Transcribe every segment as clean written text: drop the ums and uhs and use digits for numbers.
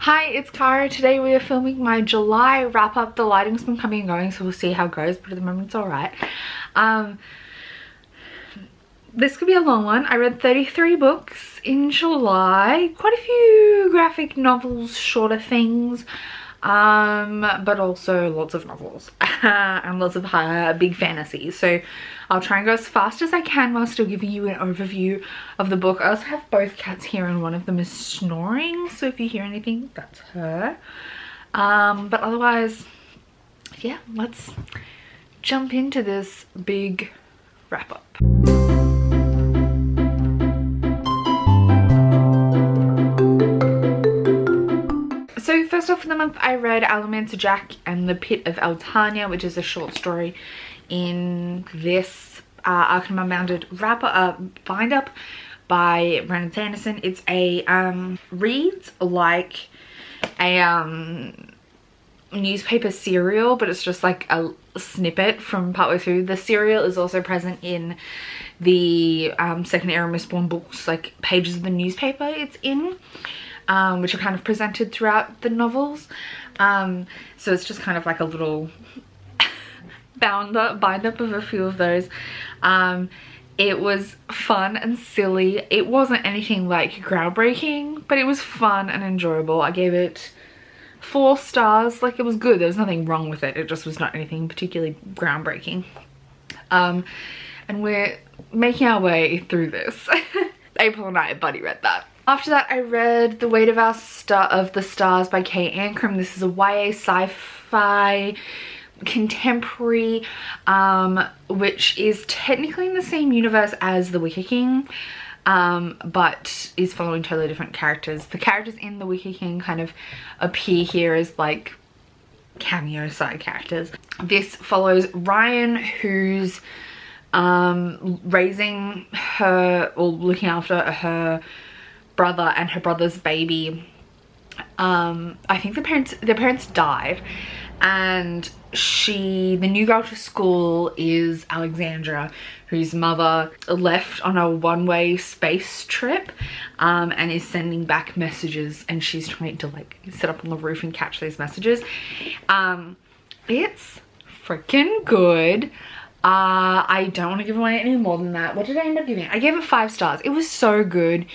Hi, it's Cara. Today we are filming my July wrap up. The lighting's been coming and going, so we'll see how it goes, but at the moment it's alright. This could be a long one. I read 33 books in July. Quite a few graphic novels, shorter things, but also lots of novels and lots of big fantasies. So I'll try and go as fast as I can while still giving you an overview of the book. I also have both cats here and one of them is snoring, so if you hear anything, that's her. But otherwise, yeah, let's jump into this big wrap up. So first off for the month, I read Alamancer Jack and the Pit of Tanya, which is a short story in this Arkham Unbounded bind up by Brandon Sanderson. It's a reads like a newspaper serial, but it's just like a snippet from partway through. The serial is also present in the Second Era Mistborn books, like pages of the newspaper it's in, which are kind of presented throughout the novels. So it's just kind of like a little bind up of a few of those. It was fun and silly. It wasn't anything like groundbreaking, but it was fun and enjoyable. I gave it 4 stars. Like, it was good. There was nothing wrong with it. It just was not anything particularly groundbreaking. And we're making our way through this. April and I buddy read that. After that, I read The Weight of the Stars by Kay Ancrum. This is a YA sci-fi contemporary, which is technically in the same universe as The Wicker King, but is following totally different characters. The characters in The Wicker King kind of appear here as like cameo side characters. This follows Ryan, who's raising her, or looking after her brother and her brother's baby. I think their parents died, and the new girl to school is Alexandra, whose mother left on a one-way space trip and is sending back messages, and she's trying to like sit up on the roof and catch these messages. It's freaking good. I don't want to give away any more than that. What did I end up giving it? I gave it 5 stars. It was so good.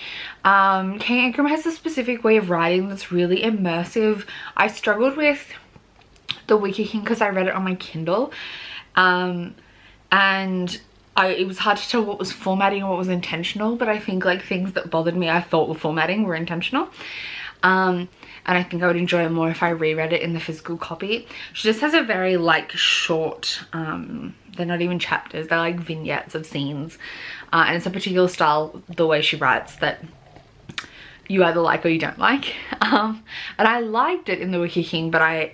Kay Ancrum has a specific way of writing that's really immersive. I struggled with The Wicker King because I read it on my Kindle, and it was hard to tell what was formatting and what was intentional, but I think like things that bothered me I thought were formatting were intentional. And I think I would enjoy it more if I reread it in the physical copy. She just has a very like short, they're not even chapters, they're like vignettes of scenes, and it's a particular style, the way she writes, that you either like or you don't like. And I liked it in The Wicker King, but I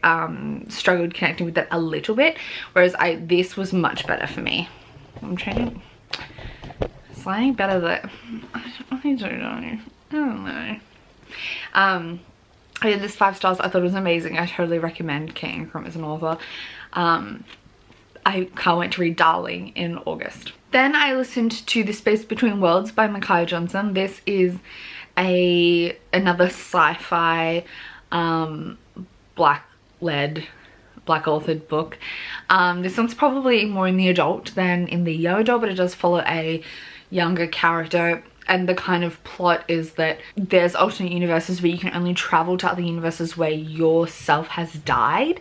struggled connecting with it a little bit, whereas this was much better for me. I'm trying to slightly better that I don't know. I did this 5 stars. I thought it was amazing. I totally recommend Kay Ancrum as an author. I can't wait to read Darling in August. Then I listened to The Space Between Worlds by Micaiah Johnson. This is another sci-fi black authored book. This one's probably more in the adult than in the young adult, but it does follow a younger character. And the kind of plot is that there's alternate universes where you can only travel to other universes where yourself has died.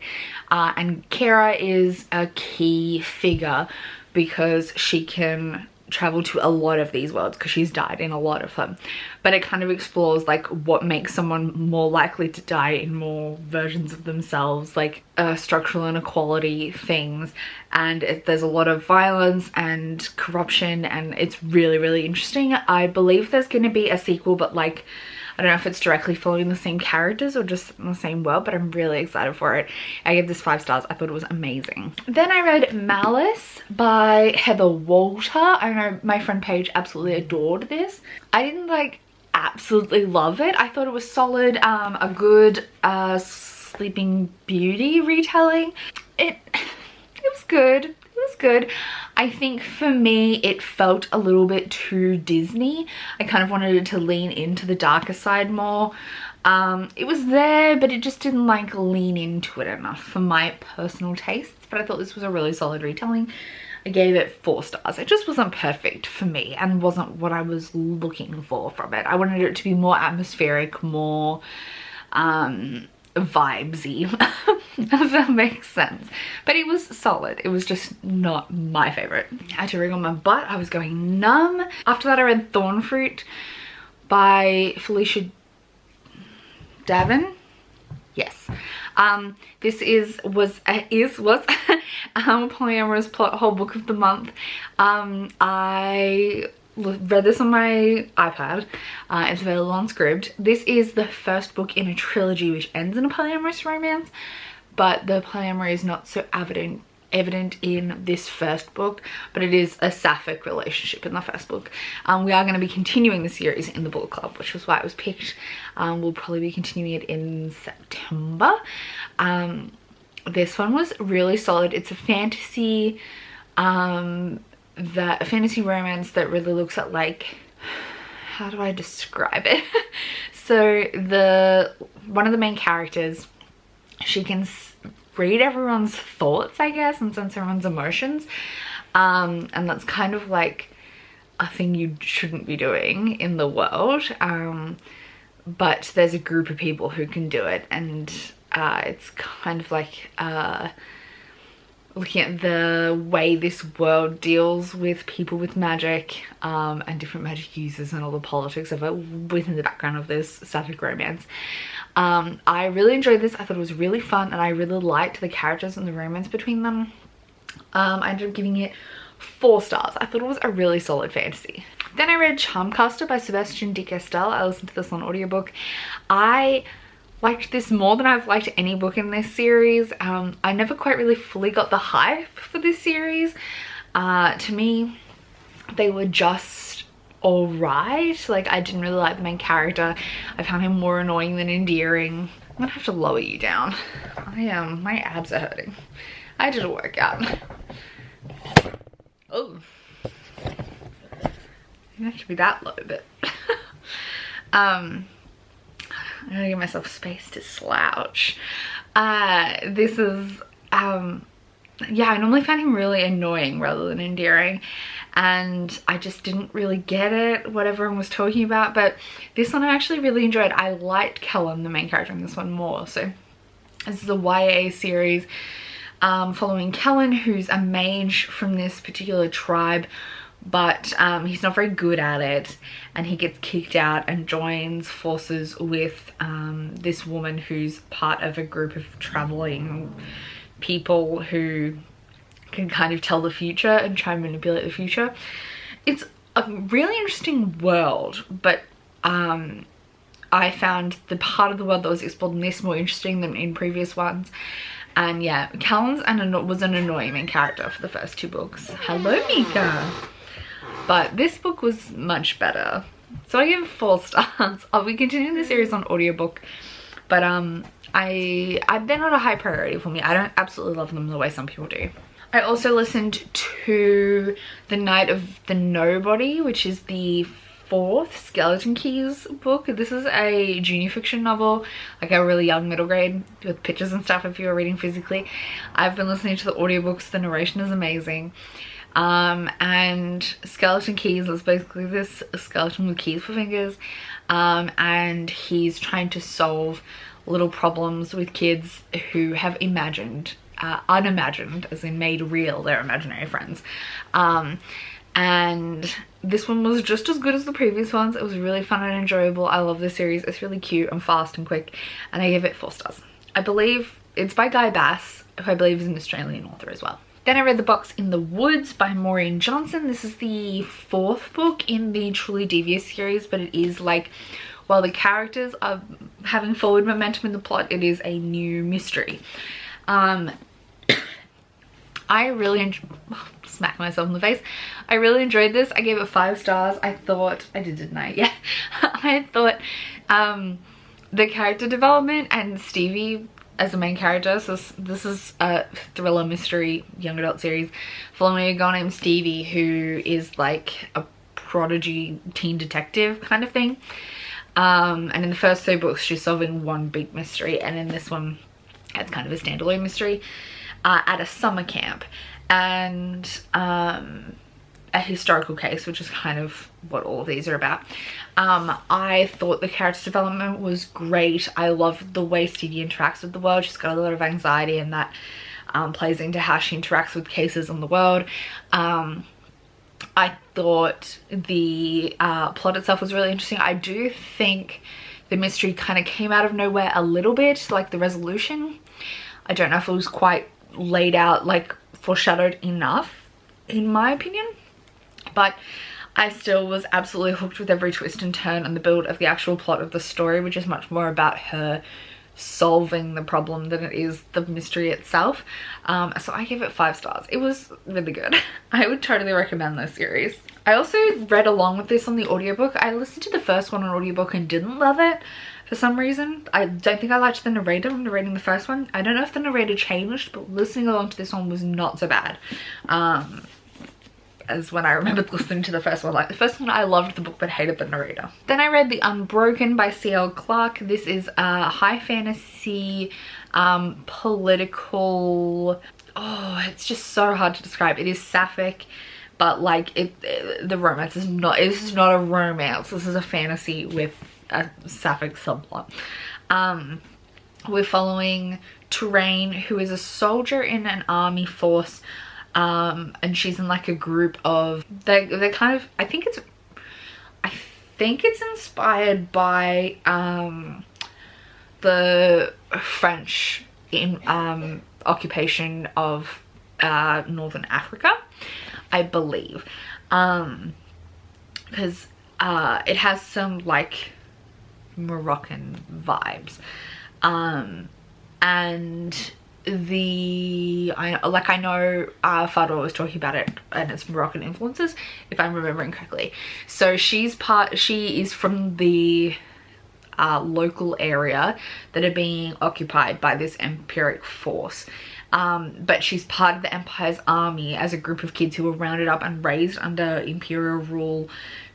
And Kara is a key figure because she can travel to a lot of these worlds because she's died in a lot of them. But it kind of explores like what makes someone more likely to die in more versions of themselves, like structural inequality things, and there's a lot of violence and corruption, and it's really, really interesting. I believe there's going to be a sequel, but like I don't know if it's directly following the same characters or just in the same world, but I'm really excited for it. I gave this 5 stars. I thought it was amazing. Then I read Malice by Heather Walter. I know my friend Paige absolutely adored this. I didn't like absolutely love it. I thought it was solid, a good Sleeping Beauty retelling. It was good. It was good. I think for me it felt a little bit too Disney. I kind of wanted it to lean into the darker side more. It was there, but it just didn't like lean into it enough for my personal tastes. But I thought this was a really solid retelling. I gave it 4 stars. It just wasn't perfect for me and wasn't what I was looking for from it. I wanted it to be more atmospheric, more vibesy, if that makes sense. But it was solid. It was just not my favorite. I had to ring on my butt. I was going numb. After that, I read Thorne Fruit by Felicia Davin. Yes. This was polyamorous plot hole book of the month. I read this on my iPad. It's available on Scribd. This is the first book in a trilogy which ends in a polyamorous romance, but the polyamory is not so evident in this first book, but it is a sapphic relationship in the first book. We are going to be continuing the series in the book club, which was why it was picked. We'll probably be continuing it in September. This one was really solid. It's a fantasy fantasy romance that really looks at, like, how do I describe it? So one of the main characters, she can read everyone's thoughts, I guess, and sense everyone's emotions, and that's kind of like a thing you shouldn't be doing in the world, but there's a group of people who can do it, and it's kind of like looking at the way this world deals with people with magic, and different magic users and all the politics of it within the background of this sapphic romance. I really enjoyed this. I thought it was really fun, and I really liked the characters and the romance between them. I ended up giving it 4 stars. I thought it was a really solid fantasy. Then I read Chum Caster by Sebastian de Castell. I listened to this on audiobook. I liked this more than I've liked any book in this series. I never quite really fully got the hype for this series. To me, they were just alright. Like, I didn't really like the main character. I found him more annoying than endearing. I'm gonna have to lower you down. My abs are hurting. I did a workout. Oh, you don't have to be that low, but I'm gonna give myself space to slouch. This is yeah, I normally find him really annoying rather than endearing, and I just didn't really get it, what everyone was talking about. But this one I actually really enjoyed. I liked Kellen, the main character in this one, more. So this is a YA series following Kellen, who's a mage from this particular tribe, but he's not very good at it, and he gets kicked out and joins forces with this woman who's part of a group of traveling people who can kind of tell the future and try and manipulate the future. It's a really interesting world, but I found the part of the world that was explored in this more interesting than in previous ones. And yeah, Callan's was an annoying main character for the first 2 books. Hello, Mika. But this book was much better, so I give it 4 stars. I'll be continuing the series on audiobook, but they're not a high priority for me. I don't absolutely love them the way some people do. I also listened to The Night of the Nobody, which is the 4th Skeleton Keys book. This is a junior fiction novel, like a really young middle grade with pictures and stuff if you are reading physically. I've been listening to the audiobooks. The narration is amazing. And Skeleton Keys is basically this skeleton with keys for fingers, and he's trying to solve little problems with kids who have imagined, unimagined, as in made real, their imaginary friends. And this one was just as good as the previous ones. It was really fun and enjoyable. I love this series. It's really cute and fast and quick, and I give it 4 stars. I believe it's by Guy Bass, who I believe is an Australian author as well. Then I read The Box in the Woods by Maureen Johnson. This is the 4th book in the Truly Devious series, but it is like, while the characters are having forward momentum in the plot, it is a new mystery. I really smack myself in the face. I really enjoyed this. I gave it 5 stars. I thought, I did, didn't I? Yeah. I thought the character development and Stevie as the main character, so this is a thriller mystery young adult series following a girl named Stevie who is like a prodigy teen detective kind of thing. And in the first 2 books she's solving one big mystery, and in this one it's kind of a standalone mystery at a summer camp, and a historical case, which is kind of what all of these are about. I thought the character development was great. I loved the way Stevie interacts with the world. She's got a lot of anxiety, and that plays into how she interacts with cases in the world. I thought the plot itself was really interesting. I do think the mystery kind of came out of nowhere a little bit, like the resolution. I don't know if it was quite laid out, like foreshadowed enough, in my opinion. But I still was absolutely hooked with every twist and turn and the build of the actual plot of the story, which is much more about her solving the problem than it is the mystery itself. So I give it 5 stars. It was really good. I would totally recommend this series. I also read along with this on the audiobook. I listened to the first one on audiobook and didn't love it for some reason. I don't think I liked the narrator when narrating the first one. I don't know if the narrator changed, but listening along to this one was not so bad as when I remembered listening to the first one. Like the first one I loved the book but hated the narrator. Then I read The Unbroken by C.L. Clarke. This is a high fantasy political, it's just so hard to describe. It is sapphic, but like the romance is not, this is not a romance, this is a fantasy with a sapphic subplot. We're following Terrain, who is a soldier in an army force, and she's in like a group of, they're kind of, I think it's inspired by the French occupation of Northern Africa, I believe, because it has some like Moroccan vibes, and I know Fadwa was talking about it and its Moroccan influences, if I'm remembering correctly. So she is from the local area that are being occupied by this empiric force, but she's part of the Empire's army as a group of kids who were rounded up and raised under imperial rule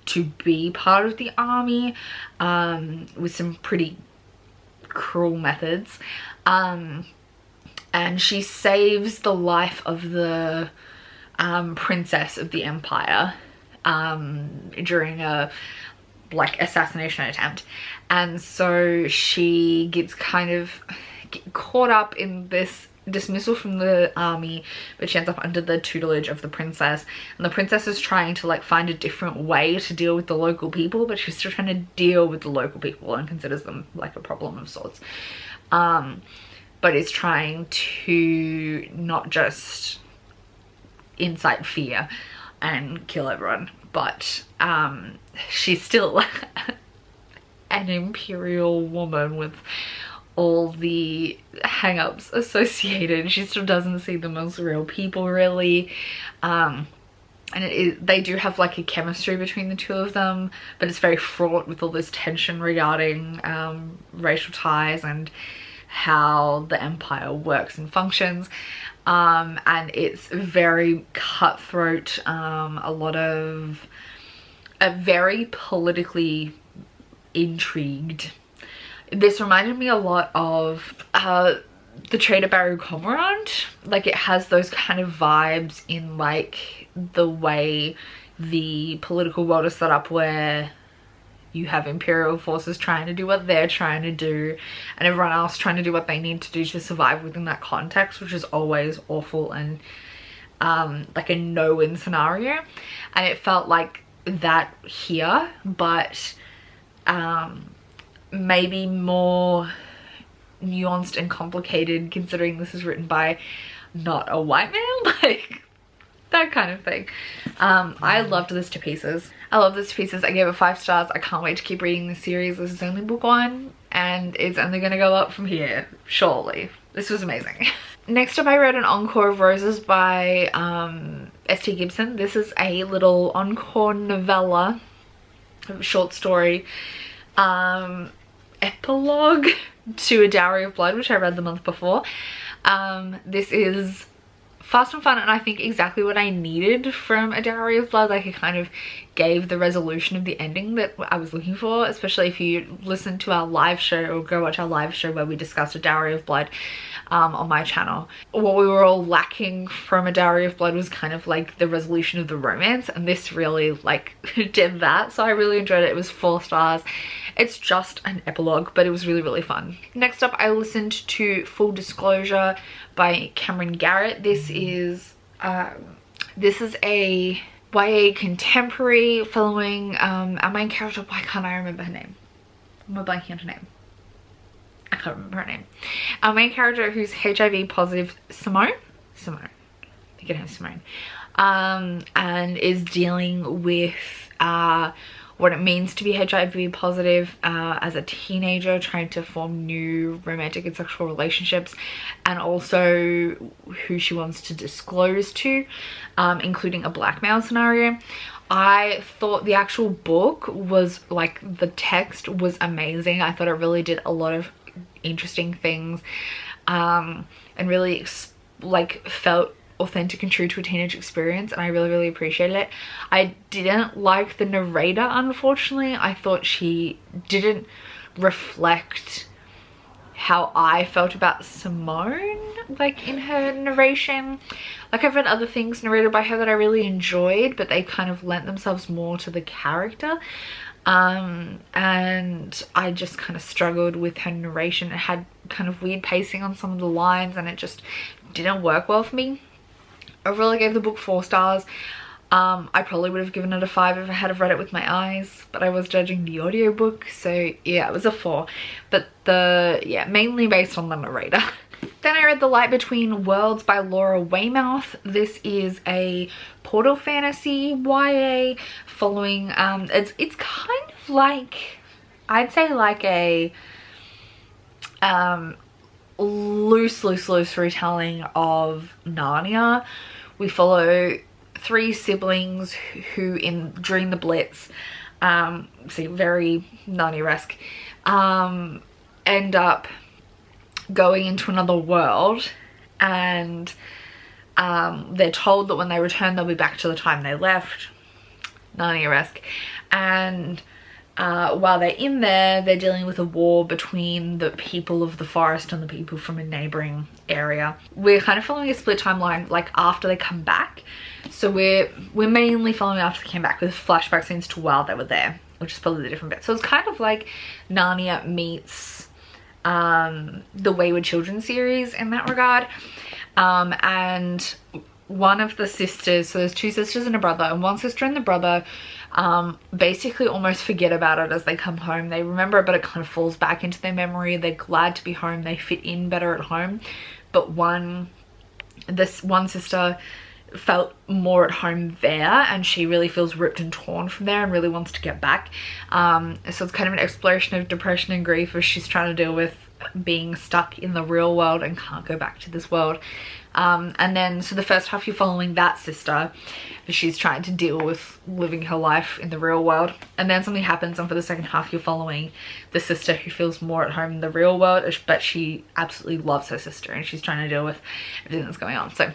to be part of the army, with some pretty cruel methods. And she saves the life of the princess of the empire during a like assassination attempt, and so she gets kind of caught up in this dismissal from the army, but she ends up under the tutelage of the princess, and the princess is trying to like find a different way to deal with the local people, but she's still trying to deal with the local people and considers them like a problem of sorts. But is trying to not just incite fear and kill everyone, but she's still an imperial woman with all the hang-ups associated. She still doesn't see them as real people, really. And they do have like a chemistry between the two of them, but it's very fraught with all this tension regarding racial ties and how the empire works and functions, and it's very cutthroat, a very politically intrigued. This reminded me a lot of the Trader Barry Cormorant. Like it has those kind of vibes in like the way the political world is set up, where you have imperial forces trying to do what they're trying to do and everyone else trying to do what they need to do to survive within that context, which is always awful and like a no-win scenario. And it felt like that here, but maybe more nuanced and complicated, considering this is written by not a white man, like that kind of thing. I loved this to pieces. I love this to pieces. I gave it 5 stars. I can't wait to keep reading this series. This is only book 1 and it's only gonna go up from here, surely. This was amazing. Next up I read An Encore of Roses by S.T. Gibson. This is a little encore novella, short story, epilogue to A Dowry of Blood, which I read the month before. This is fast and fun, and I think exactly what I needed from A Dowry of Blood, like a kind of gave the resolution of the ending that I was looking for, especially if you listen to our live show or go watch our live show where we discussed A Dowry of Blood on my channel. What we were all lacking from A Dowry of Blood was kind of like the resolution of the romance, and this really like did that, so I really enjoyed it. It was 4 stars. It's just an epilogue, but it was really, really fun. Next up, I listened to Full Disclosure by Cameron Garrett. This is a YA contemporary following our main character. Why can't I remember her name? Am I blanking on her name? I can't remember her name. Our main character, who's HIV positive, Simone, I think her name's Simone, and is dealing with what it means to be HIV positive as a teenager, trying to form new romantic and sexual relationships, and also who she wants to disclose to, including a blackmail scenario. I thought the actual book was like, the text was amazing. I thought it really did a lot of interesting things, and really like felt authentic and true to a teenage experience, and I really, really appreciated it. I didn't like the narrator, unfortunately. I thought she didn't reflect how I felt about Simone, like in her narration. Like, I've read other things narrated by her that I really enjoyed, but they kind of lent themselves more to the character, and I just kind of struggled with her narration. It had kind of weird pacing on some of the lines, and it just didn't work well for me. I really gave the book 4 stars. I probably would have given it a 5 if I had read it with my eyes, but I was judging the audiobook, so yeah, it was a 4. But mainly based on the narrator. Then I read The Light Between Worlds by Laura Weymouth. This is a portal fantasy YA following, it's kind of like, I'd say like a loose retelling of Narnia. We follow 3 siblings who during the Blitz, very Narnia-esque, end up going into another world, and they're told that when they return they'll be back to the time they left, Narnia-esque, and while they're in there, they're dealing with a war between the people of the forest and the people from a neighboring area. We're kind of following a split timeline, like after they come back. So we're mainly following after they came back, with flashback scenes to while they were there, which is probably the different bit. So it's kind of like Narnia meets the Wayward Children series in that regard. And one of the sisters, so there's 2 sisters and a brother, and one sister and the brother basically almost forget about it as they come home. They remember it, but it kind of falls back into their memory. They're glad to be home. They fit in better at home. But this one sister felt more at home there, and she really feels ripped and torn from there and really wants to get back. So it's kind of an exploration of depression and grief as she's trying to deal with being stuck in the real world and can't go back to this world. And then, so the first half you're following that sister, she's trying to deal with living her life in the real world, and then something happens, and for the second half you're following the sister who feels more at home in the real world, but she absolutely loves her sister and she's trying to deal with everything that's going on. So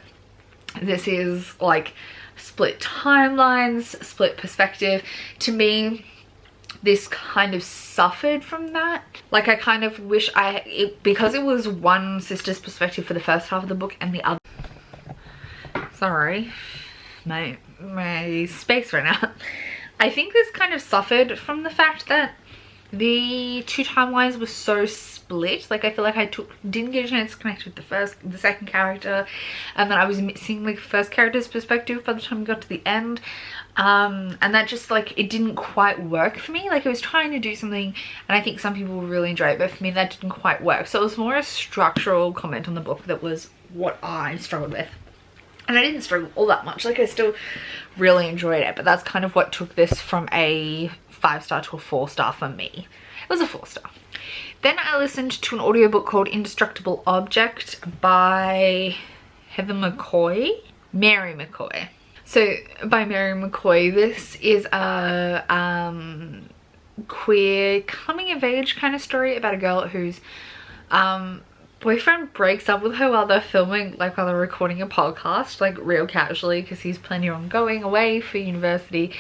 this is like split timelines, split perspective. To me, this kind of suffered from that. Like, I kind of wish because it was one sister's perspective for the first half of the book and the other, sorry, my space ran out. I think this kind of suffered from the fact that the 2 timelines were so split. Like, I feel like I didn't get a chance to connect with the second character, and then I was missing like the first character's perspective by the time we got to the end. And that just, like, it didn't quite work for me. Like, I was trying to do something, and I think some people will really enjoy it, but for me that didn't quite work. So it was more a structural comment on the book that was what I struggled with. And I didn't struggle all that much. Like, I still really enjoyed it, but that's kind of what took this from a 5-star to a 4-star for me. It was a 4-star. Then I listened to an audiobook called Indestructible Object by Mary McCoy. So by Mary McCoy, this is a queer coming of age kind of story about a girl who's boyfriend breaks up with her while they're filming, like while they're recording a podcast, like real casually, because he's planning on going away for university,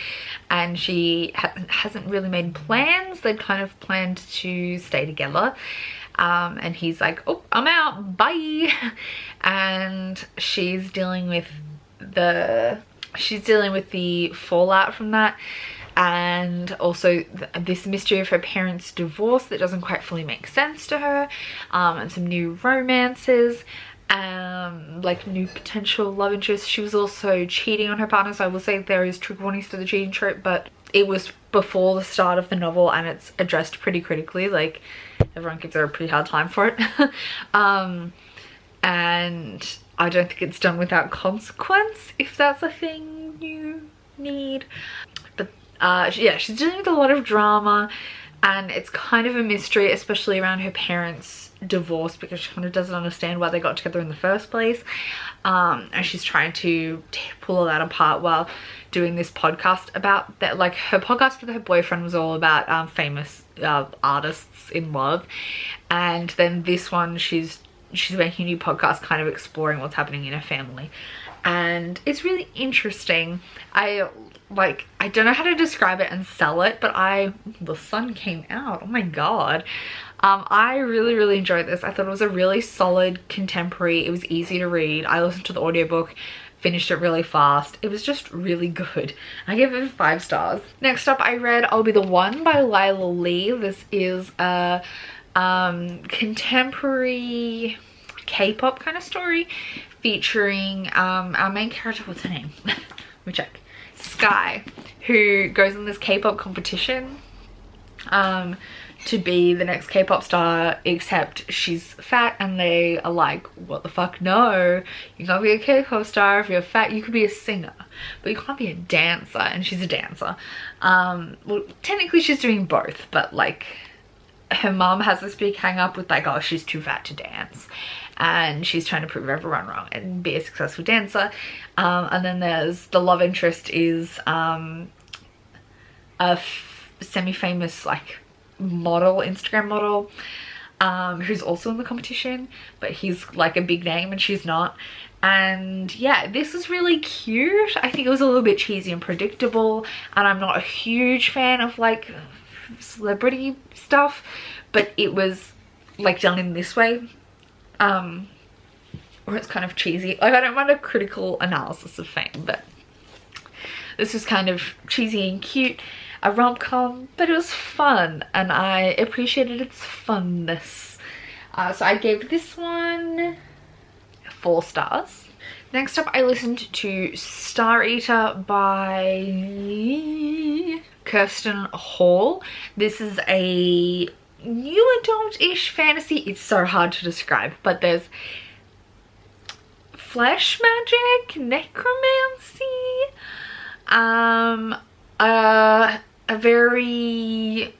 and she hasn't really made plans. They'd kind of planned to stay together, and he's like, oh, I'm out, bye. And she's dealing with the fallout from that, and also this mystery of her parents' divorce that doesn't quite fully make sense to her, and some new romances, like new potential love interests. She was also cheating on her partner, so I will say there is trigger warnings for the cheating trope, but it was before the start of the novel and it's addressed pretty critically. Like, everyone gives her a pretty hard time for it. And I don't think it's done without consequence, if that's a thing you need. But yeah, she's dealing with a lot of drama, and it's kind of a mystery, especially around her parents' divorce, because she kind of doesn't understand why they got together in the first place. And she's trying to pull all that apart while doing this podcast about that. Like, her podcast with her boyfriend was all about famous artists in love, and then this one she's making a new podcast kind of exploring what's happening in her family, and it's really interesting. I don't know how to describe it and sell it, but the sun came out, oh my god. I really enjoyed this. I thought it was a really solid contemporary. It was easy to read. I listened to the audiobook, finished it really fast. It was just really good. I gave it 5 stars. Next up, I read I'll Be the One by Lila Lee. This is a contemporary K-pop kind of story featuring our main character. What's her name? Let me check. Sky, who goes in this K-pop competition to be the next K-pop star, except she's fat, and they are like, what the fuck, no, you can't be a K-pop star if you're fat. You could be a singer, but you can't be a dancer. And she's a dancer. Well, technically she's doing both, but like, her mom has this big hang up with like, oh, she's too fat to dance, and she's trying to prove everyone wrong and be a successful dancer. And then there's the love interest is a semi-famous like model, Instagram model, who's also in the competition, but he's like a big name and she's not. And yeah, this is really cute. I think it was a little bit cheesy and predictable, and I'm not a huge fan of like celebrity stuff, but it was like done in this way, or it's kind of cheesy. Like, I don't mind a critical analysis of fame, but this was kind of cheesy and cute, a rom-com, but it was fun, and I appreciated its funness. So I gave this one 4 stars. Next up, I listened to Star Eater by Kirsten Hall. This is a new adult-ish fantasy. It's so hard to describe, but there's flesh magic, necromancy, a very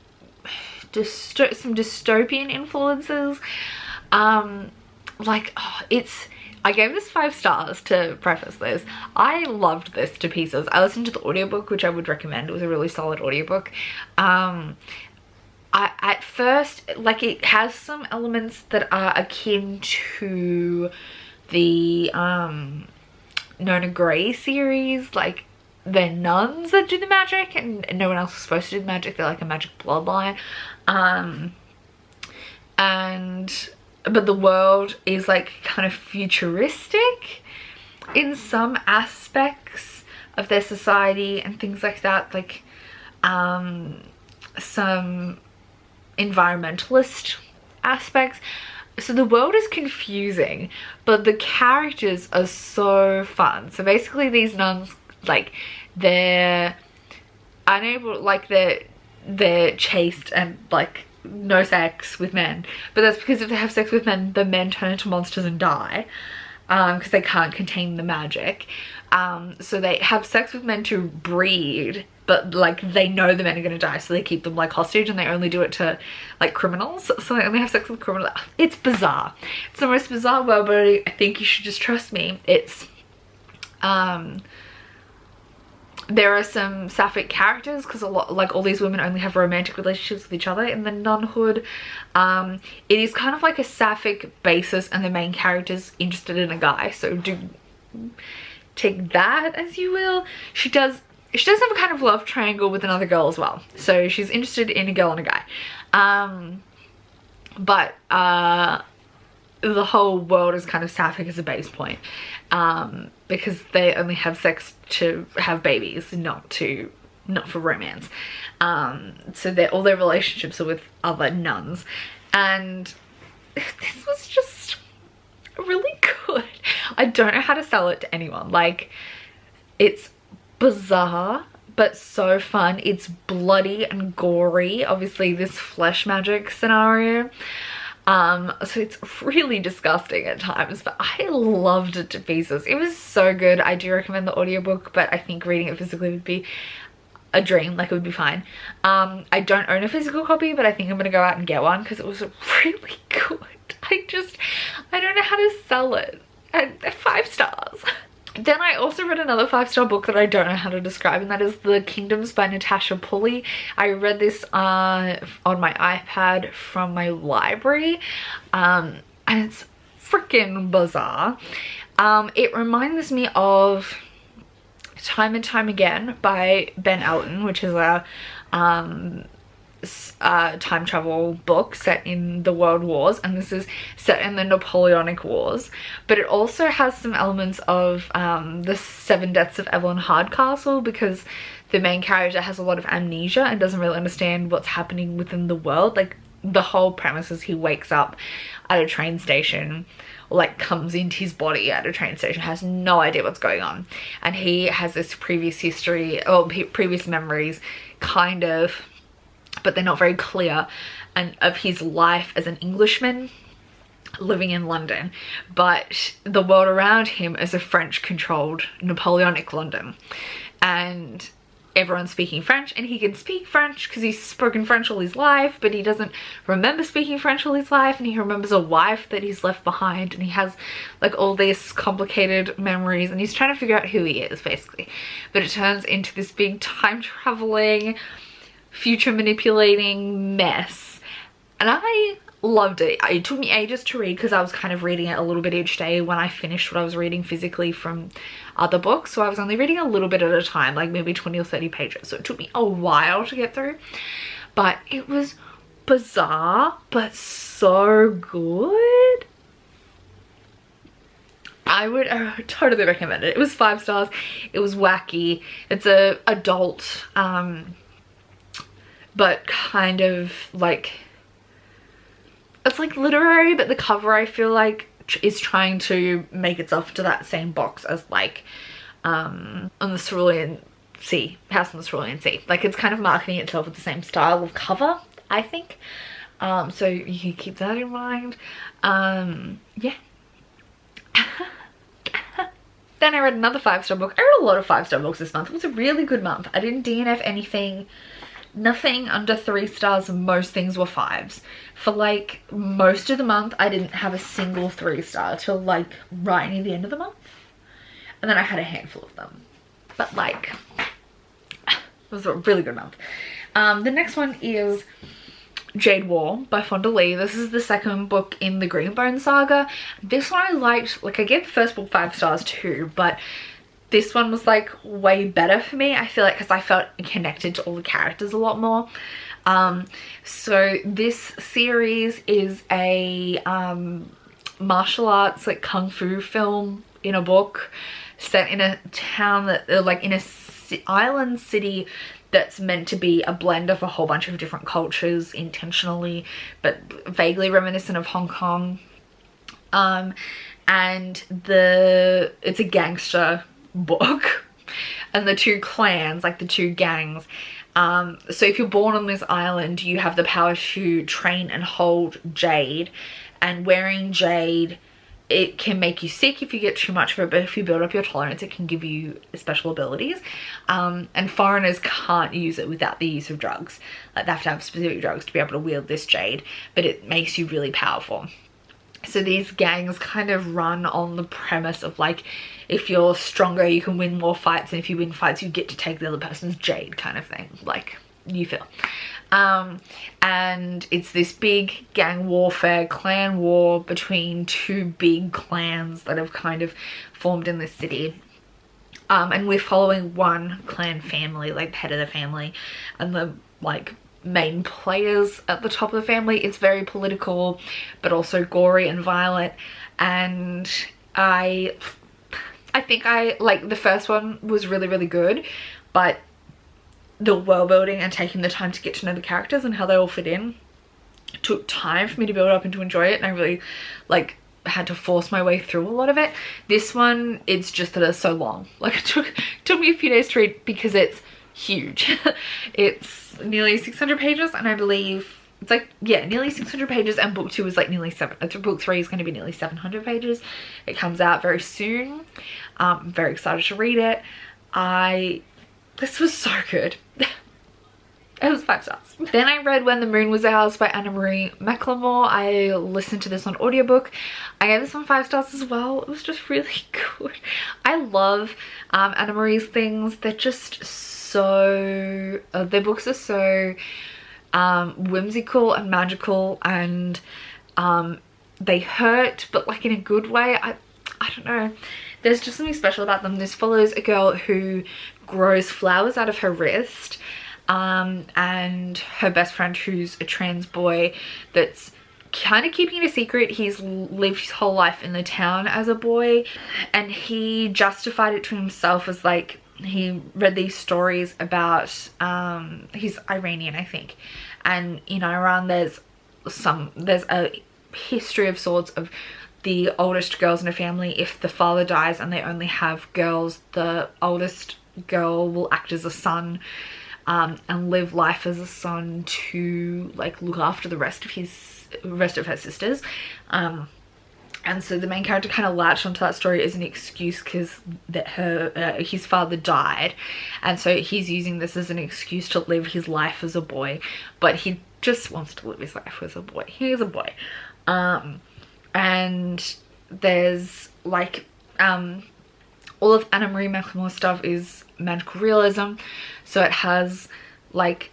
some dystopian influences. Like, oh, I gave this 5 stars to preface this. I loved this to pieces. I listened to the audiobook, which I would recommend. It was a really solid audiobook. At first, like, it has some elements that are akin to the Nona Grey series. Like, they're nuns that do the magic, and no one else is supposed to do the magic. They're like a magic bloodline. But the world is like kind of futuristic in some aspects of their society and things like that. Like some environmentalist aspects. So the world is confusing, but the characters are so fun. So basically these nuns, like, they're unable, like, they're chaste and like no sex with men, but that's because if they have sex with men, the men turn into monsters and die, because they can't contain the magic. So they have sex with men to breed, but like they know the men are going to die, so they keep them like hostage, and they only do it to like criminals. So they only have sex with criminals. It's bizarre. It's the most bizarre world, but I think you should just trust me. It's there are some sapphic characters because a lot, like all these women only have romantic relationships with each other in the nunhood. It is kind of like a sapphic basis and the main character's interested in a guy, so do take that as you will. She does have a kind of love triangle with another girl as well, so she's interested in a girl and a guy. But the whole world is kind of sapphic as a base point, because they only have sex to have babies, not for romance. So all their relationships are with other nuns, and this was just really good. I don't know how to sell it to anyone. Like, it's bizarre but so fun. It's bloody and gory, obviously this flesh magic scenario. So it's really disgusting at times, but I loved it to pieces. It was so good. I do recommend the audiobook, but I think reading it physically would be a dream. Like, it would be fine. I don't own a physical copy, but I think I'm gonna go out and get one because it was really good. I don't know how to sell it. 5 stars. Then I also read another 5-star book that I don't know how to describe, and that is The Kingdoms by Natasha Pulley. I read this on my iPad from my library, and it's freaking bizarre. It reminds me of Time and Time Again by Ben Elton, which is a time travel book set in the World Wars, and this is set in the Napoleonic Wars, but it also has some elements of the 7 Deaths of Evelyn Hardcastle, because the main character has a lot of amnesia and doesn't really understand what's happening within the world. Like, the whole premise is he wakes up at a train station, or like comes into his body at a train station, has no idea what's going on, and he has this previous history or previous memories, kind of, but they're not very clear, and of his life as an Englishman living in London, but the world around him is a French-controlled Napoleonic London, and everyone's speaking French, and he can speak French because he's spoken French all his life, but he doesn't remember speaking French all his life, and he remembers a wife that he's left behind, and he has like all these complicated memories, and he's trying to figure out who he is basically. But it turns into this big time traveling, future manipulating mess, and I loved it. It took me ages to read because I was kind of reading it a little bit each day when I finished what I was reading physically from other books, so I was only reading a little bit at a time, like maybe 20 or 30 pages, so it took me a while to get through, but it was bizarre but so good. I would totally recommend it. It was 5 stars. It was wacky. It's a adult but kind of like, it's like literary, but the cover I feel like is trying to make itself to that same box as like on the Cerulean Sea, House on the Cerulean Sea. Like, it's kind of marketing itself with the same style of cover, I think. So you can keep that in mind. Yeah. Then I read another 5-star book. I read a lot of 5-star books this month. It was a really good month. I didn't DNF anything. Nothing under 3 stars, and most things were 5s. For like most of the month, I didn't have a single 3-star till like right near the end of the month. And then I had a handful of them. But like, it was a really good month. The next one is Jade Wall by Fonda Lee. This is the second book in the Greenbone saga. This one I liked. Like, I gave the first book 5 stars too, but this one was like way better for me, I feel like, because I felt connected to all the characters a lot more. So this series is a martial arts, like kung fu film in a book set in a town that, like in a island city that's meant to be a blend of a whole bunch of different cultures intentionally, but vaguely reminiscent of Hong Kong. And it's a gangster book, and the 2 clans, like the 2 gangs, so if you're born on this island, you have the power to train and hold jade, and wearing jade, it can make you sick if you get too much of it, but if you build up your tolerance, it can give you special abilities. And foreigners can't use it without the use of drugs. Like, they have to have specific drugs to be able to wield this jade, but it makes you really powerful. So these gangs kind of run on the premise of like, if you're stronger you can win more fights, and if you win fights you get to take the other person's jade kind of thing, like you feel. And it's this big gang warfare, clan war between two big clans that have kind of formed in this city. And we're following one clan family, like the head of the family, and the like main players at the top of the family. It's very political but also gory and violent, and I think I like the first one was really good, but the world building and taking the time to get to know the characters and how they all fit in took time for me to build up and to enjoy it, and I really like had to force my way through a lot of it. This one, it's just that it's so long. Like it took me a few days to read because it's huge. It's nearly 600 pages, and I believe it's like, yeah, nearly 600 pages, and book 2 is like nearly book 3 is going to be nearly 700 pages. It comes out very soon. I'm very excited to read it. This was so good. It was 5 stars. Then I read When the Moon Was Ours by Anna Marie McLemore. I listened to this on audiobook. I gave this one 5 stars as well. It was just really good. I love Anna Marie's things. They're just so, their books are so whimsical and magical, and they hurt, but like in a good way. I don't know. There's just something special about them. This follows a girl who grows flowers out of her wrist, and her best friend who's a trans boy that's kind of keeping it a secret. He's lived his whole life in the town as a boy, and he justified it to himself as like, he read these stories about he's Iranian, I think, and in Iran there's a history of sorts of the oldest girls in a family, if the father dies and they only have girls, the oldest girl will act as a son, and live life as a son to like look after the rest of her sisters. And so the main character kind of latched onto that story as an excuse because his father died, and so he's using this as an excuse to live his life as a boy, but he just wants to live his life as a boy. He is a boy. And there's like all of Anna Marie McLemore's stuff is magical realism, so it has like,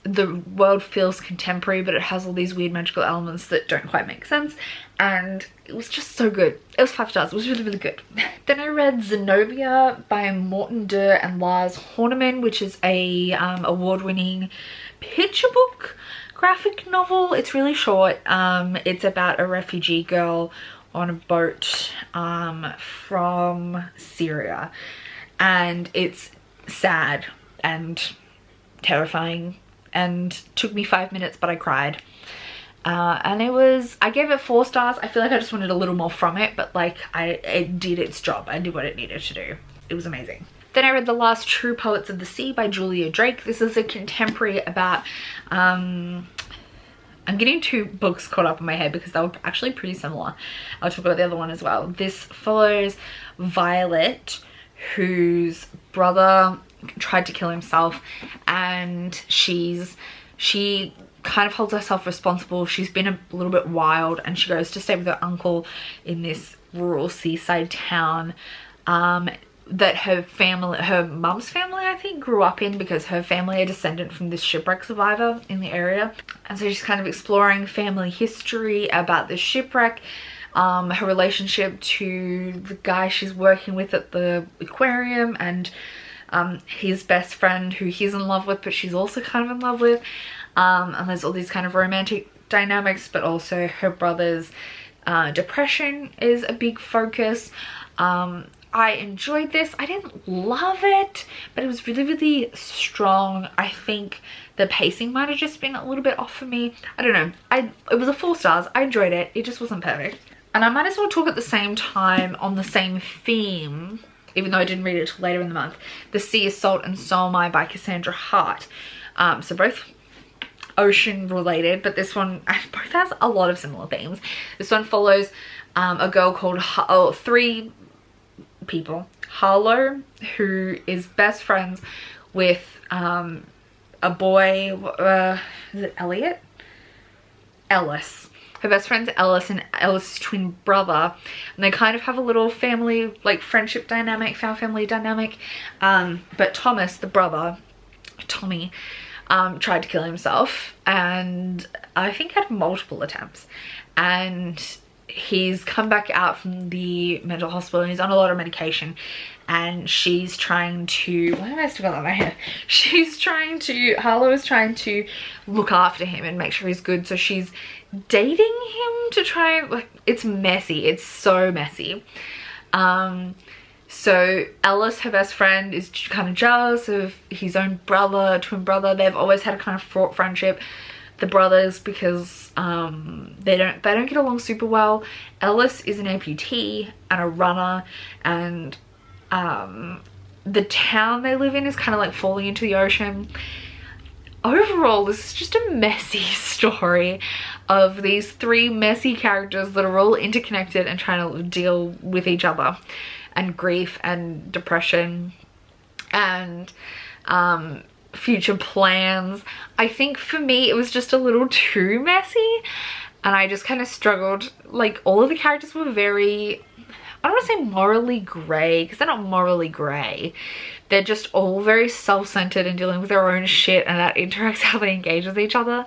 the world feels contemporary, but it has all these weird magical elements that don't quite make sense, and it was just so good. It was 5 stars. It was really good. Then I read Xenobia by Morten Durr and Lars Horneman, which is a award-winning picture book graphic novel. It's really short. It's about a refugee girl on a boat from Syria, and it's sad and terrifying and took me 5 minutes, but I cried. And I gave it 4 stars. I feel like I just wanted a little more from it, but like it did its job. I did what it needed to do. It was amazing. Then I read The Last True Poets of the Sea by Julia Drake. This is a contemporary about I'm getting 2 books caught up in my head because they were actually pretty similar. I'll talk about the other one as well. This follows Violet, whose brother tried to kill himself, and she kind of holds herself responsible. She's been a little bit wild, and she goes to stay with her uncle in this rural seaside town that her mum's family, I think, grew up in, because her family are descendant from this shipwreck survivor in the area. And so she's kind of exploring family history about this shipwreck, her relationship to the guy she's working with at the aquarium, and his best friend who he's in love with but she's also kind of in love with, and there's all these kind of romantic dynamics, but also her brother's depression is a big focus. I enjoyed this. I didn't love it, but it was really strong. I think the pacing might have just been a little bit off for me. I don't know. It was a 4 stars. I enjoyed it. It just wasn't perfect. And I might as well talk at the same time on the same theme, even though I didn't read it till later in the month. The Sea is Salt and So Am I by Cassandra Hart. So both ocean related, but this one both has a lot of similar themes. This one follows a girl called 3 people. Harlow, who is best friends with a boy, is it Elliot? Ellis. her best friend's Alice and Alice's twin brother, and they kind of have a little family, like friendship dynamic, family dynamic. But Thomas, the brother, Tommy, tried to kill himself, and I think had multiple attempts, and he's come back out from the mental hospital and he's on a lot of medication, and she's trying to, why am I still got that in my head? Harlow is trying to look after him and make sure he's good, so she's dating him to try and, like, it's messy, it's so messy. So Alice, her best friend, is kind of jealous of his own brother, twin brother. They've always had a kind of fraught friendship, the brothers, because they don't get along super well. Alice is an amputee and a runner, and the town they live in is kind of like falling into the ocean. Overall, this is just a messy story of these three messy characters that are all interconnected and trying to deal with each other, and grief and depression and future plans. I think for me it was just a little too messy, and I just kind of struggled. Like, all of the characters were very, I don't want to say morally grey, because they're not morally grey. They're just all very self-centered and dealing with their own shit, and that interacts how they engage with each other.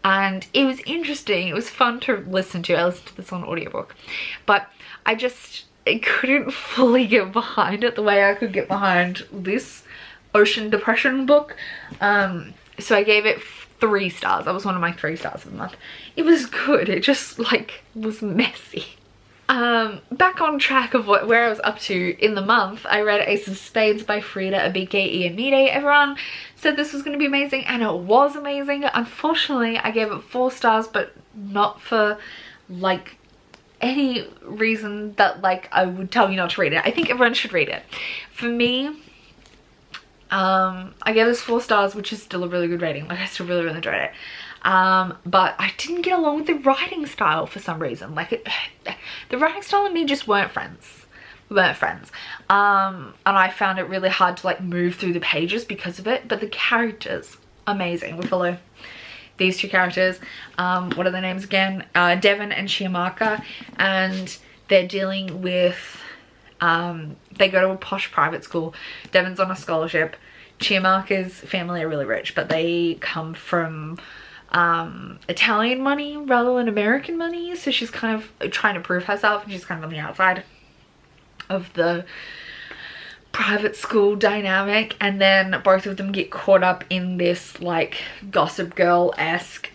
And it was interesting. It was fun to listen to. I listened to this on audiobook, but I couldn't fully get behind it the way I could get behind this ocean depression book. So I gave it 3 stars. That was one of my 3 stars of the month. It was good. It just, like, was messy. Back on track of where I was up to in the month, I read Ace of Spades by Frida Abike Iyamide. Everyone said this was going to be amazing, and it was amazing. Unfortunately, I gave it 4 stars, but not for, like, any reason that, like, I would tell you not to read it. I think everyone should read it. For me, I gave this 4 stars, which is still a really good rating. Like, I still really enjoyed it. But I didn't get along with the writing style for some reason. Like, the writing style and me just weren't friends. And I found it really hard to, like, move through the pages because of it. But the characters, amazing. We follow these 2 characters. What are their names again? Devon and Chiamaka, and they're dealing with, they go to a posh private school. Devon's on a scholarship. Chiamaka's family are really rich, but they come from Italian money rather than American money, so she's kind of trying to prove herself, and she's kind of on the outside of the private school dynamic. And then both of them get caught up in this, like, Gossip Girl-esque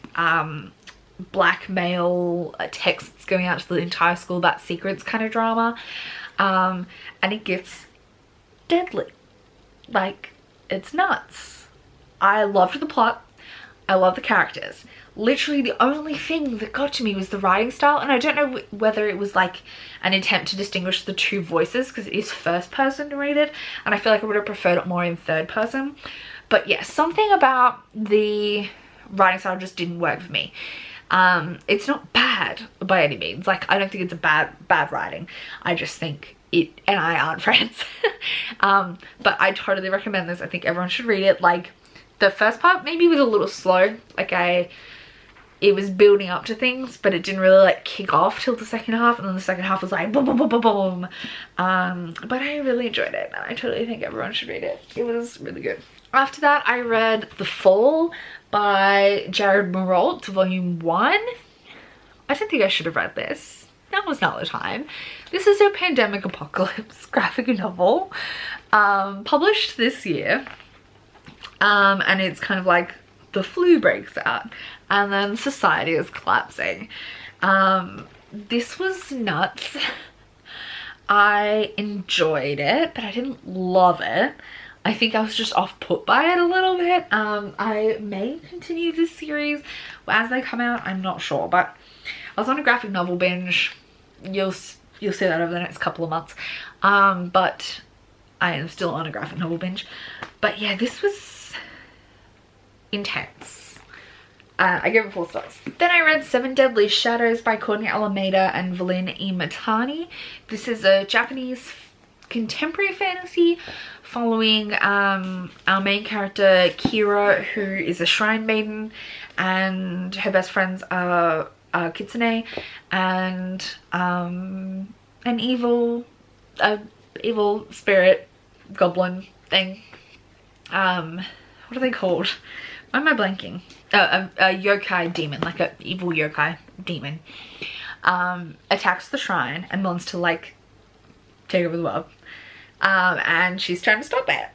blackmail texts going out to the entire school about secrets kind of drama, and it gets deadly. Like, it's nuts. I loved the plot. I love the characters. Literally the only thing that got to me was the writing style, and I don't know whether it was like an attempt to distinguish the 2 voices, because it is first person narrated, and I feel like I would have preferred it more in third person. But yeah, something about the writing style just didn't work for me. It's not bad by any means. Like, I don't think it's a bad writing. I just think it and I aren't friends. But I totally recommend this. I think everyone should read it. Like, the first part maybe was a little slow. Like, it was building up to things, but it didn't really, like, kick off till the second half, and then the second half was like boom, boom, boom, boom, boom. But I really enjoyed it, and I totally think everyone should read it. It was really good. After that, I read The Fall by Jared Murault, volume 1. I don't think I should have read this. Now was not the time. This is a pandemic apocalypse graphic novel, published this year. And it's kind of like the flu breaks out and then society is collapsing. This was nuts. I enjoyed it, but I didn't love it. I think I was just off put by it a little bit. I may continue this series as they come out. I'm not sure, but I was on a graphic novel binge. You'll see that over the next couple of months. But I am still on a graphic novel binge. But yeah, this was intense. I gave it 4 stars. Then I read 7 Deadly Shadows by Courtney Alameda and Valin Imatani. This is a Japanese contemporary fantasy following our main character Kira, who is a shrine maiden, and her best friends are kitsune and an evil spirit goblin thing. What are they called? Why am I blanking? A yokai demon, like an evil yokai demon, attacks the shrine and wants to like take over the world. And she's trying to stop it.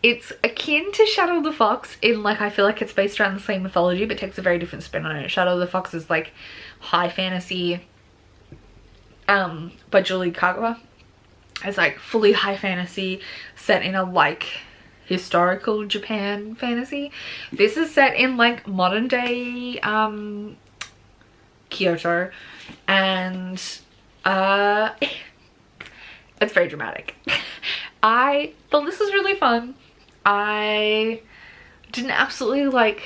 It's akin to Shadow the Fox in like, I feel like it's based around the same mythology but takes a very different spin on it. Shadow the Fox is like high fantasy, by Julie Kagawa. It's like fully high fantasy set in a like historical Japan fantasy. This is set in like modern day Kyoto, and it's very dramatic. I thought this was really fun. I didn't absolutely like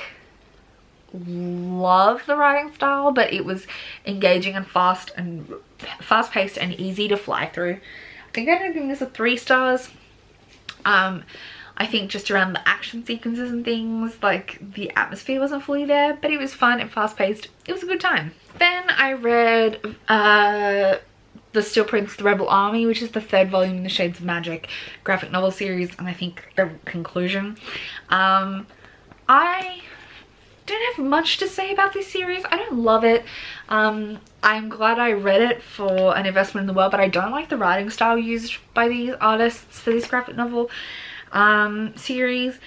love the writing style, but it was engaging and fast paced and easy to fly through. I think I'd give this a 3 stars. I think just around the action sequences and things, like the atmosphere wasn't fully there, but it was fun and fast paced. It was a good time. Then I read The Steel Prince, The Rebel Army, which is the 3rd volume in the Shades of Magic graphic novel series, and I think the conclusion. I don't have much to say about this series. I don't love it. I'm glad I read it for an investment in the world, but I don't like the writing style used by these artists for this graphic novel series,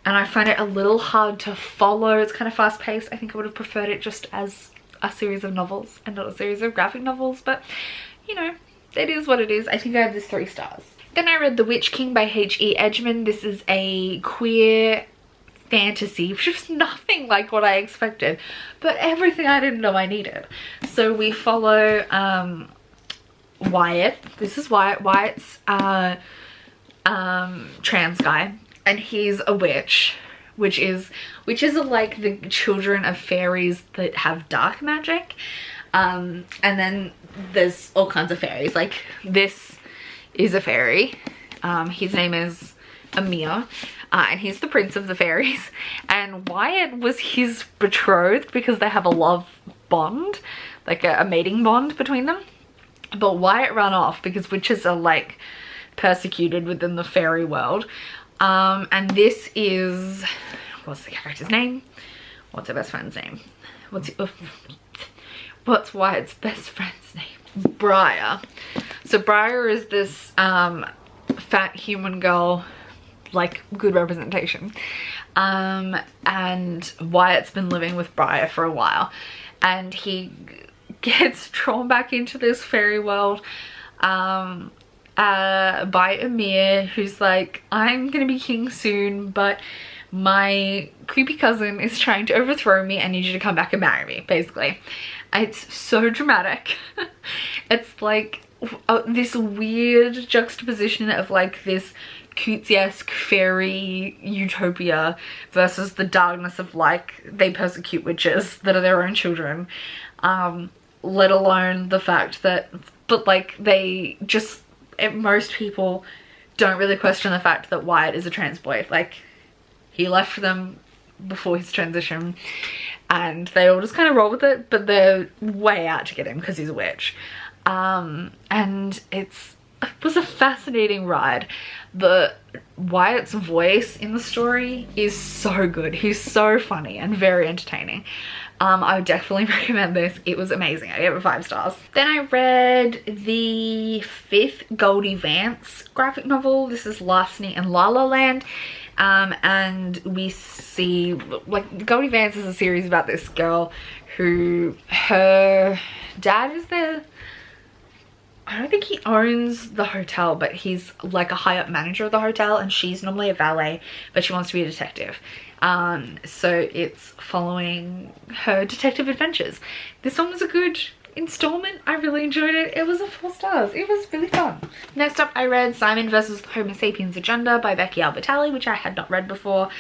and I find it a little hard to follow. It's kind of fast paced. I think I would have preferred it just as a series of novels and not a series of graphic novels, but you know, it is what it is. I think I have this 3 stars. Then I read The Witch King by H.E. Edgman. This is a queer fantasy, which is nothing like what I expected, but everything I didn't know I needed. So we follow Wyatt. This is Wyatt. Wyatt's trans guy, and he's a witch. Witches are like the children of fairies that have dark magic. And then there's all kinds of fairies. Like this is a fairy. His name is Amir, and he's the prince of the fairies. And Wyatt was his betrothed because they have a love bond, like a mating bond between them. But Wyatt ran off because witches are like persecuted within the fairy world. And this is, what's the character's name? What's her best friend's name? What's Wyatt's best friend's name? Briar. So Briar is this fat human girl, like good representation. And Wyatt's been living with Briar for a while, and he gets drawn back into this fairy world by Amir, who's like, I'm gonna be king soon, but my creepy cousin is trying to overthrow me. I need you to come back and marry me, basically. It's so dramatic. It's like this weird juxtaposition of like this cutesy-esque fairy utopia versus the darkness of like they persecute witches that are their own children. Let alone the fact that, but like they just, most people don't really question the fact that Wyatt is a trans boy. Like he left them before his transition and they all just kind of roll with it, but they're way out to get him because he's a witch. And it was a fascinating ride. Wyatt's voice in the story is so good. He's so funny and very entertaining. I would definitely recommend this. It was amazing. I gave it 5 stars. Then I read the 5th Goldie Vance graphic novel. This is Larceny and Lala Land. And we see, like, Goldie Vance is a series about this girl who, her dad is I don't think he owns the hotel, but he's like a high up manager of the hotel, and she's normally a valet, but she wants to be a detective. So it's following her detective adventures. This one was a good installment. I really enjoyed it. It was a 4 stars. It was really fun. Next up, I read Simon vs. the Homo Sapiens Agenda by Becky Albertalli, which I had not read before.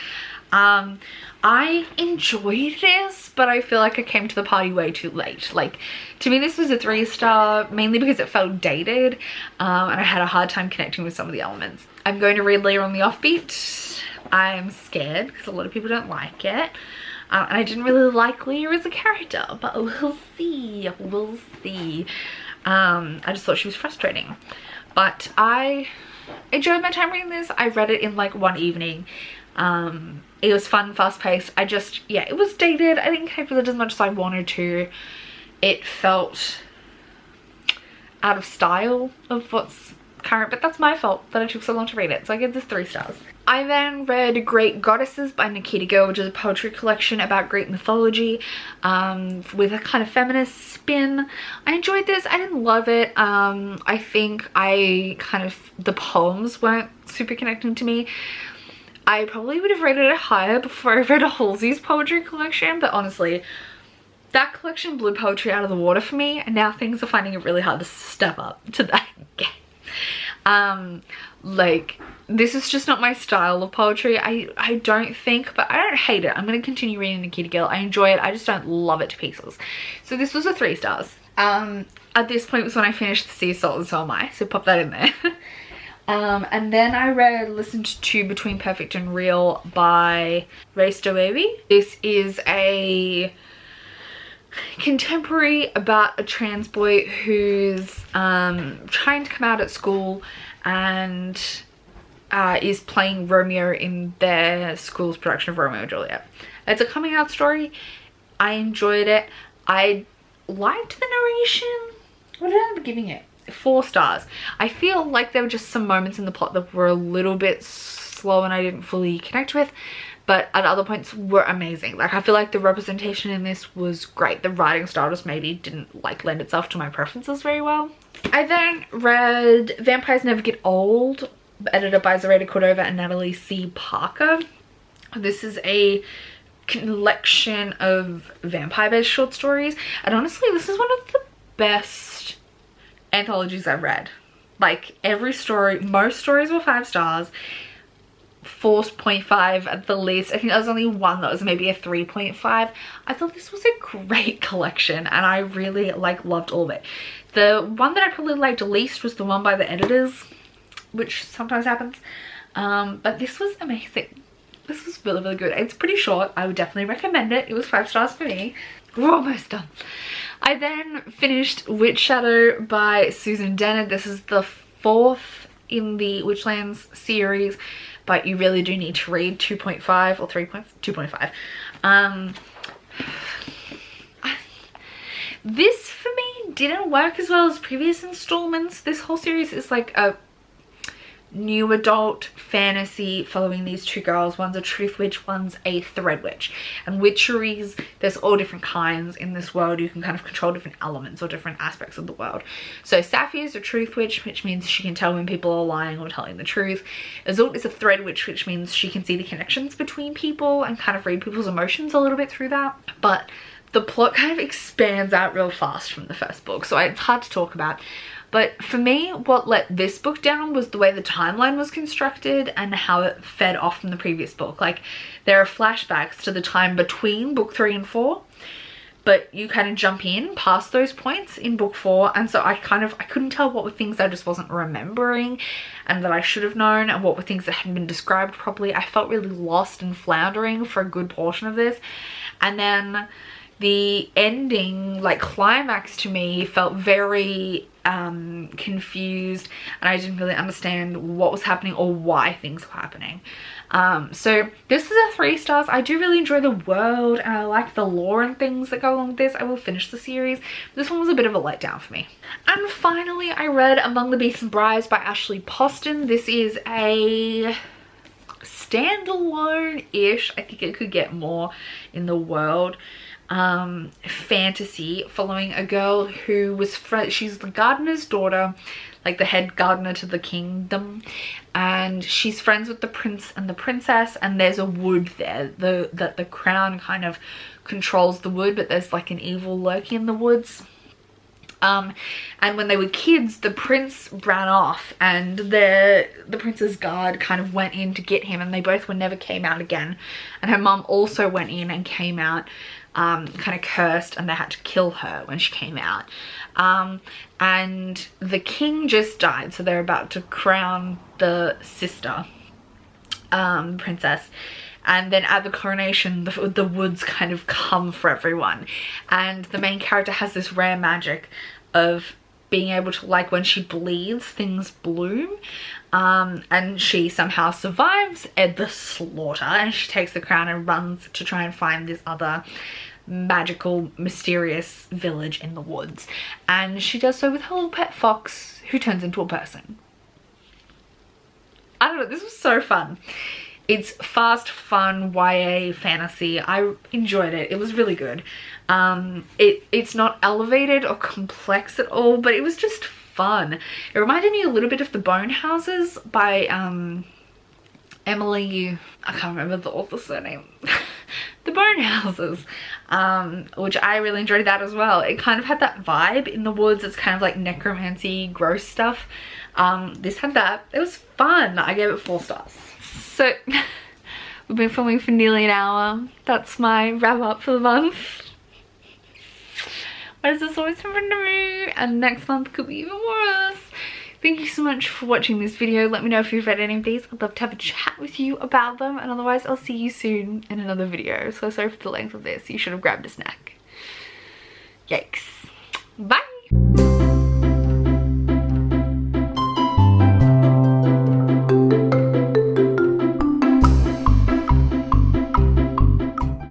I enjoyed this, but I feel like I came to the party way too late. Like, to me this was a 3 star, mainly because it felt dated, and I had a hard time connecting with some of the elements. I'm going to read Leah on the Offbeat. I'm scared because a lot of people don't like it. And I didn't really like Leah as a character, but we'll see, we'll see. I just thought she was frustrating, but I enjoyed my time reading this. I read it in like one evening. It was fun, fast-paced. Yeah, it was dated. I didn't connect with it as much as I wanted to. It felt out of style of what's current, but that's my fault that it took so long to read it, so I give this 3 stars. I then read Great Goddesses by Nikita Gill, which is a poetry collection about Greek mythology, with a kind of feminist spin. I enjoyed this. I didn't love it. I think the poems weren't super connecting to me. I probably would have rated it higher before I read Halsey's poetry collection, but honestly, that collection blew poetry out of the water for me, and now things are finding it really hard to step up to that again. Like, this is just not my style of poetry, I don't think, but I don't hate it. I'm going to continue reading Nikita Gill. I enjoy it. I just don't love it to pieces. So this was a 3 stars. At this point was when I finished The Sea Salt and So Am I, so pop that in there. And then I listened to Between Perfect and Real by Ray Stoevi. This is a contemporary about a trans boy who's trying to come out at school and is playing Romeo in their school's production of Romeo and Juliet. It's a coming out story. I enjoyed it. I liked the narration. What did I end up giving it? 4 stars. I feel like there were just some moments in the plot that were a little bit slow and I didn't fully connect with, but at other points were amazing. Like, I feel like the representation in this was great. The writing style just maybe didn't like lend itself to my preferences very well. I then read Vampires Never Get Old, edited by Zoraida Cordova and Natalie C. Parker. This is a collection of vampire-based short stories, and honestly, this is one of the best anthologies I've read. Like, every story, most stories were 5 stars, 4.5 at the least. I think there was only one that was maybe a 3.5. I thought this was a great collection and I really loved all of it. The one that I probably liked least was the one by the editors, which sometimes happens, but this was amazing. This was really, really good. It's pretty short. I would definitely recommend it. It was 5 stars for me. We're almost done. I then finished Witch Shadow by Susan Dennett. This is the 4th in the Witchlands series, but you really do need to read 2.5 or 2.5. This for me didn't work as well as previous installments. This whole series is like a new adult fantasy following these 2 girls. One's a truth witch, one's a thread witch. And witcheries, there's all different kinds in this world. You can kind of control different elements or different aspects of the world. So Sapphi is a truth witch, which means she can tell when people are lying or telling the truth. Azult is a thread witch, which means she can see the connections between people and kind of read people's emotions a little bit through that. But the plot kind of expands out real fast from the first book, so it's hard to talk about. But for me, what let this book down was the way the timeline was constructed and how it fed off from the previous book. Like, there are flashbacks to the time between book 3 and 4, but you kind of jump in past those points in book 4, and so I couldn't tell what were things I just wasn't remembering and that I should have known, and what were things that hadn't been described properly. I felt really lost and floundering for a good portion of this, and then the ending, like climax, to me felt very confused, and I didn't really understand what was happening or why things were happening. So this is a 3 stars. I do really enjoy the world and I like the lore and things that go along with this. I will finish the series. This one was a bit of a letdown for me. And finally, I read Among the Beasts and Briars by Ashley Poston. This is a standalone-ish, I think it could get more in the world, fantasy following a girl who was she's the gardener's daughter, like the head gardener to the kingdom, and she's friends with the prince and the princess, and there's a wood there that the crown kind of controls the wood, but there's like an evil lurking in the woods. And when they were kids, the prince ran off and the prince's guard kind of went in to get him, and they both never came out again. And her mum also went in and came out kind of cursed, and they had to kill her when she came out. And the king just died, so they're about to crown the sister, princess. and then at the coronation the woods kind of come for everyone, and the main character has this rare magic of being able to, like, when she bleeds, things bloom, and she somehow survives at the slaughter, and she takes the crown and runs to try and find this other magical, mysterious village in the woods, and she does so with her little pet fox, who turns into a person. I don't know, this was so fun. It's fast, fun YA fantasy. I enjoyed it. It was really good. It's not elevated or complex at all, but it was just fun. It reminded me a little bit of The Bone Houses by Emily, I can't remember the author's surname. The Bone Houses, which I really enjoyed that as well. It kind of had that vibe in the woods. It's kind of like necromancy, gross stuff. This had that. It was fun. I gave it 4 stars. So we've been filming for nearly an hour. That's my wrap up for the month. Why does this always happen to me? And next month could be even worse. Thank you so much for watching this video. Let me know if you've read any of these. I'd love to have a chat with you about them, and otherwise I'll see you soon in another video. So sorry for the length of this. You should have grabbed a snack. Yikes. Bye.